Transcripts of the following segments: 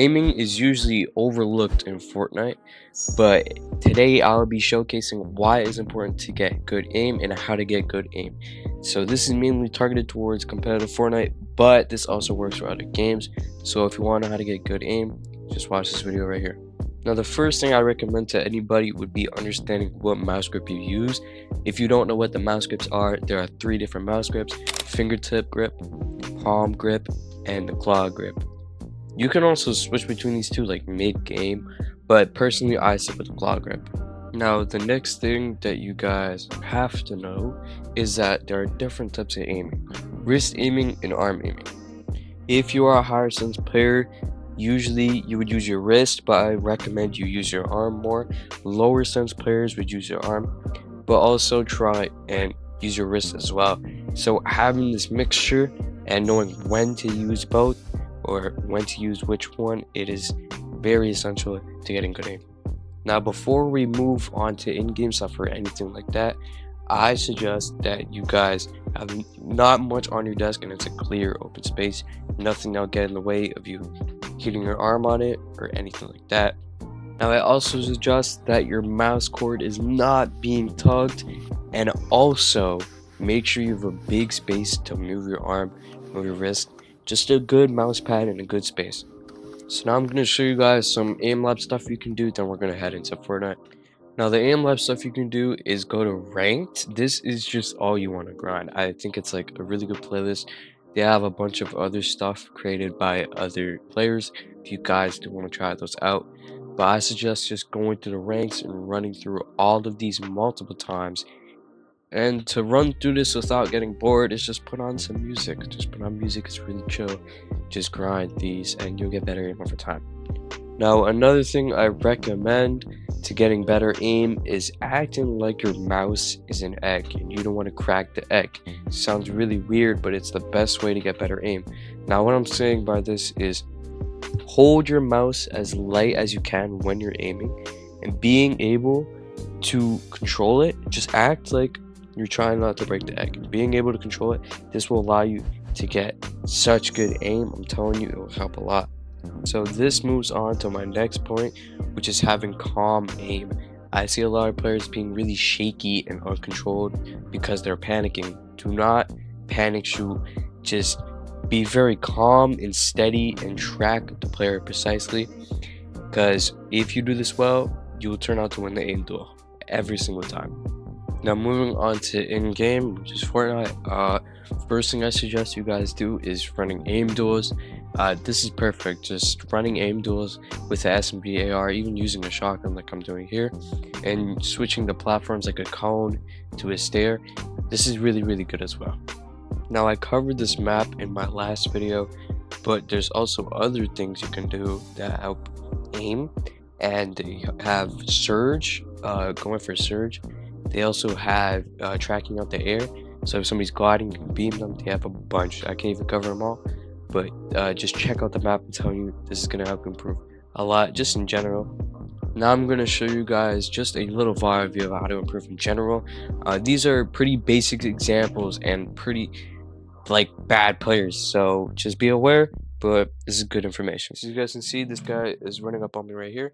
Aiming is usually overlooked in Fortnite, but today I'll be showcasing why it's important to get good aim and how to get good aim. So this is mainly targeted towards competitive Fortnite, but this also works for other games. So if you want to know how to get good aim, just watch this video right here. Now the first thing I recommend to anybody would be understanding what mouse grip you use. If you don't know what the mouse grips are, there are 3 different mouse grips: fingertip grip, palm grip, and the claw grip. You can also switch between these two like mid-game, but personally I stick with the claw grip. Now the next thing that you guys have to know is that there are different types of aiming: wrist aiming and arm aiming. If you are a higher sense player, usually you would use your wrist, but I recommend you use your arm more. Lower sense players would use your arm, but also try and use your wrist as well. So having this mixture and knowing when to use both or when to use which one, it is very essential to getting good aim. Now before we move on to in-game stuff or anything like that, I suggest that you guys have not much on your desk and it's a clear open space. Nothing that'll get in the way of you hitting your arm on it or anything like that. Now I also suggest that your mouse cord is not being tugged, and also make sure you have a big space to move your arm, move your wrist. Just a good mouse pad and a good space. So now I'm going to show you guys some aim lab stuff you can do, then we're going to head into Fortnite. Now the aim lab stuff you can do is go to ranked. This is just all you want to grind. I think it's like a really good playlist. They have a bunch of other stuff created by other players if you guys do want to try those out. But I suggest just going through the ranks and running through all of these multiple times. And to run through this without getting bored is just put on some music. Just put on music, it's really chill. Just grind these and you'll get better aim over time. Now another thing I recommend to getting better aim is acting like your mouse is an egg and you don't want to crack the egg. Sounds really weird, but it's the best way to get better aim. Now what I'm saying by this is hold your mouse as light as you can when you're aiming, and being able to control it, just act like you're trying not to break the egg. Being able to control it, this will allow you to get such good aim. I'm telling you, it will help a lot. So this moves on to my next point, which is having calm aim. I see a lot of players being really shaky and uncontrolled because they're panicking. Do not panic shoot. Just be very calm and steady and track the player precisely, because if you do this well, you will turn out to win the aim duel every single time. Now moving on to in-game, which is Fortnite. First thing I suggest you guys do is running aim duels. This is perfect, just running aim duels with the SMG AR, even using a shotgun like I'm doing here, and switching the platforms like a cone to a stair. This is really good as well. Now I covered this map in my last video, but there's also other things you can do that help aim, and they have surge, going for surge. They also have tracking out the air, so if somebody's gliding, you can beam them. They have a bunch. I can't even cover them all, but just check out the map. I'm telling you, this is going to help improve a lot just in general. Now I'm going to show you guys just a little overview of how to improve in general. These are pretty basic examples and pretty like bad players, so just be aware, but this is good information. So you guys can see this guy is running up on me right here,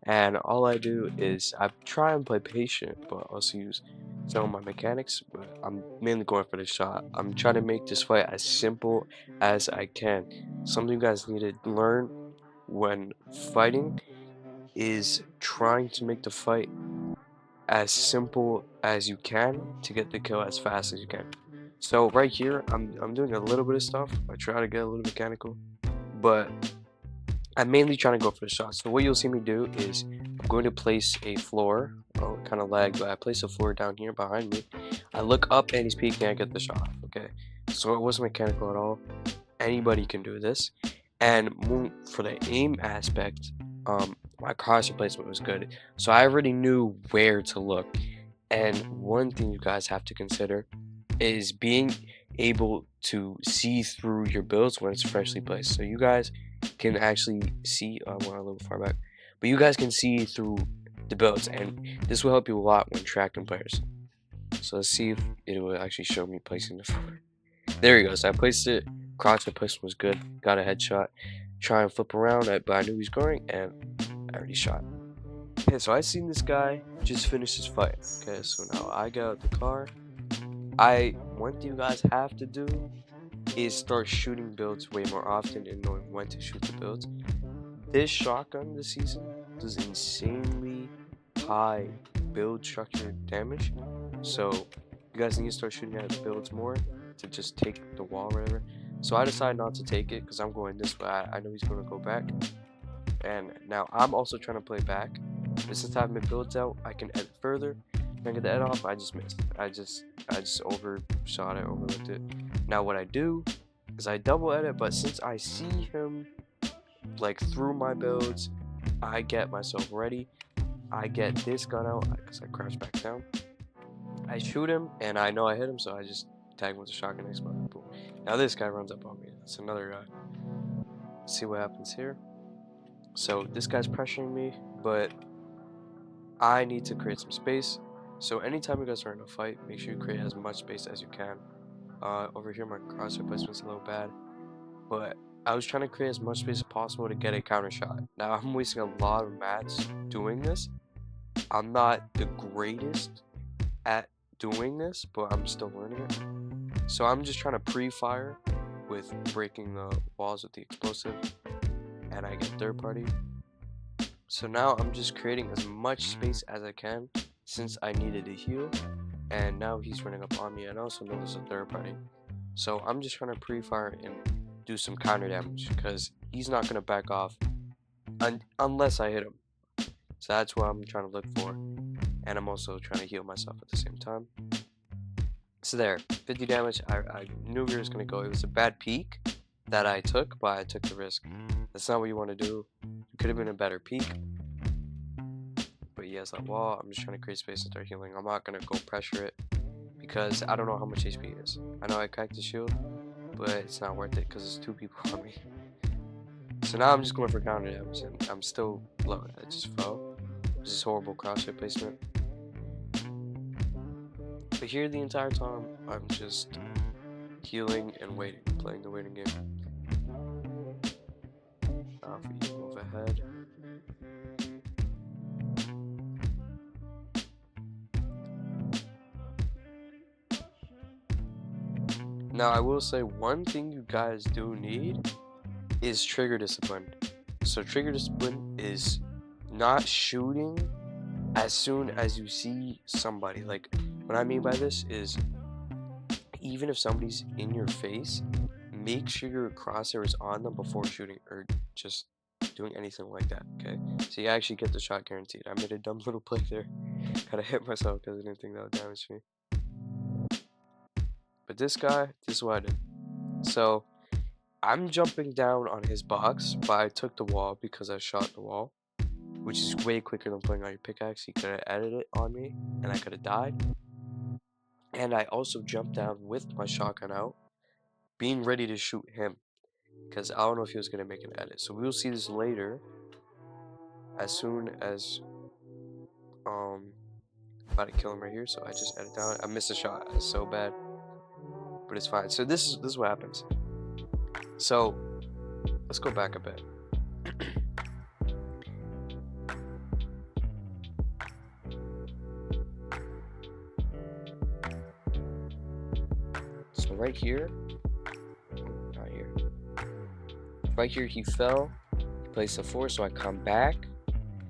and all I do is I try and play patient, but also use some of my mechanics, but I'm mainly going for the shot. I'm trying to make this fight as simple as I can. Something you guys need to learn when fighting is trying to make the fight as simple as you can to get the kill as fast as you can. So right here, I'm doing a little bit of stuff. I try to get a little mechanical, but I'm mainly trying to go for the shot. So what you'll see me do is I'm going to place a floor. Oh, kind of lag, but I place a floor down here behind me. I look up and he's peeking. I get the shot. Okay, so it wasn't mechanical at all. Anybody can do this. And for the aim aspect, my crosshair placement was good, so I already knew where to look. And one thing you guys have to consider is being able to see through your builds when it's freshly placed. So you guys can actually see, I went a little far back, but you guys can see through the builds, and this will help you a lot when tracking players. So let's see if it will actually show me placing the floor. There you go. So I placed it. Crosshair placement was good. Got a headshot. try and flip around, but I knew he was going, and I already shot. Okay, so I seen this guy just finish his fight. Okay, so now I get out the car. One thing you guys have to do is start shooting builds way more often and knowing when to shoot the builds. This shotgun this season does insanely high build structure damage, so you guys need to start shooting at builds more to just take the wall or whatever. So I decided not to take it because I'm going this way. I know he's going to go back, and now I'm also trying to play back. But since I have my builds out, I can edit further. When I get the edit off, I just missed. I just overshot it, overlooked it. Now what I do is I double edit, but since I see him like through my builds, I get myself ready. I get this gun out because I crouch back down. I shoot him, and I know I hit him, so I just tag him with a shotgun next button. Boom. Now this guy runs up on me. That's another guy. Let's see what happens here. So this guy's pressuring me, but I need to create some space. So anytime you guys are in a fight, make sure you create as much space as you can. Over here my crosshair placement's a little bad, but I was trying to create as much space as possible to get a counter shot. Now I'm wasting a lot of mats doing this. I'm not the greatest at doing this, but I'm still learning it. So I'm just trying to pre-fire with breaking the walls with the explosive, and I get third party. So now I'm just creating as much space as I can since I needed to heal, and now he's running up on me, and I also know there's a third party. So I'm just trying to pre-fire and do some counter damage because he's not going to back off unless I hit him. So that's what I'm trying to look for, and I'm also trying to heal myself at the same time. So there, 50 damage. I knew we were just going to go. It was a bad peek that I took, but I took the risk. That's not what you want to do. It could have been a better peek. But he has that wall. I'm just trying to create space and start healing. I'm not going to go pressure it because I don't know how much HP he is. I know I cracked the shield, but it's not worth it because there's two people on me. So now I'm just going for counter damage, and I'm still low. I just fell. This is horrible crosshair placement. But here the entire time, I'm just healing and waiting, playing the waiting game. Now if we move ahead. Now I will say one thing you guys do need is trigger discipline. So trigger discipline is not shooting as soon as you see somebody. Like, what I mean by this is even if somebody's in your face, make sure your crosshair is on them before shooting or just doing anything like that, okay? So you actually get the shot guaranteed. I made a dumb little play there. Gotta hit myself because I didn't think that would damage me. But this guy, this is what I did. So I'm jumping down on his box, but I took the wall because I shot the wall, which is way quicker than pulling out your pickaxe. He could have edited it on me, and I could have died. And I also jumped down with my shotgun out, being ready to shoot him, because I don't know if he was going to make an edit. So we will see this later, as soon as, about to kill him right here, so I just edit down. I missed a shot, it's so bad, but it's fine. So this is what happens. So, let's go back a bit. So right here, not here. Right here he fell, he placed a 4, so I come back.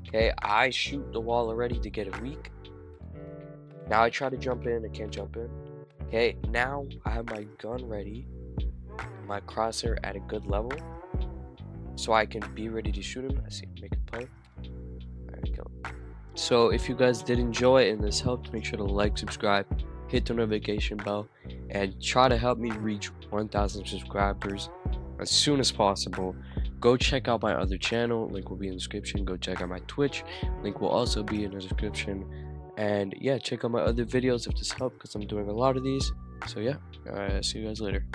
Okay, I shoot the wall already to get a weak. Now I try to jump in, I can't jump in. Okay, now I have my gun ready, my crosshair at a good level, so I can be ready to shoot him. I see him make a play. Alright, kill him. So if you guys did enjoy it and this helped, make sure to like, subscribe, hit the notification bell, and try to help me reach 1,000 subscribers as soon as possible. Go check out my other channel, link will be in the description. Go check out my Twitch, link will also be in the description. And yeah, check out my other videos if this helped, because I'm doing a lot of these. So yeah, see you guys later.